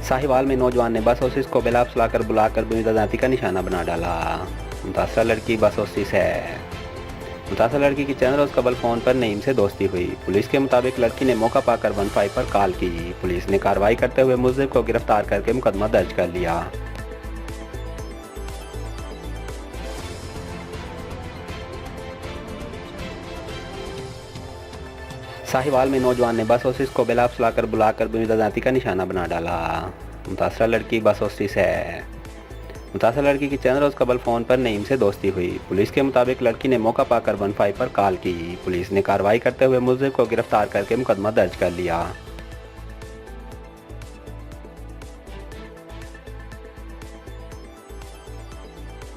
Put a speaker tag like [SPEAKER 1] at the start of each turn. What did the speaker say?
[SPEAKER 1] साहिवाल में नौजवान ने बस ऑफिस को बेलाब सुलाकर बुलाकर बेइज्जती का निशाना बना डाला। मुतासरा लड़की बस ऑफिस है। मुतासरा लड़की की चंद रोज़ कबल फ़ोन पर नईम से दोस्ती हुई। पुलिस के मुताबिक लड़की ने मौका पाकर 15 पर कॉल की। पुलिस ने कार्रवाई करते हुए मुलज़िम को गिरफ्तार करके मुकदमा दर्ज कर लिया। साहिवाल में नौजवान ने बस ऑफिस को बेलाब सुलाकर बुलाकर बेइज्जती का निशाना बना डाला। मुतासरा लड़की बस ऑफिस है। मुतासरा लड़की की चंद रोज़ कबल फ़ोन पर नईम से दोस्ती हुई। पुलिस के मुताबिक लड़की ने मौका पाकर 15 पर कॉल की। पुलिस ने कार्रवाई करते हुए मुलज़िम को गिरफ्तार करके मुकदमा दर्ज कर लिया।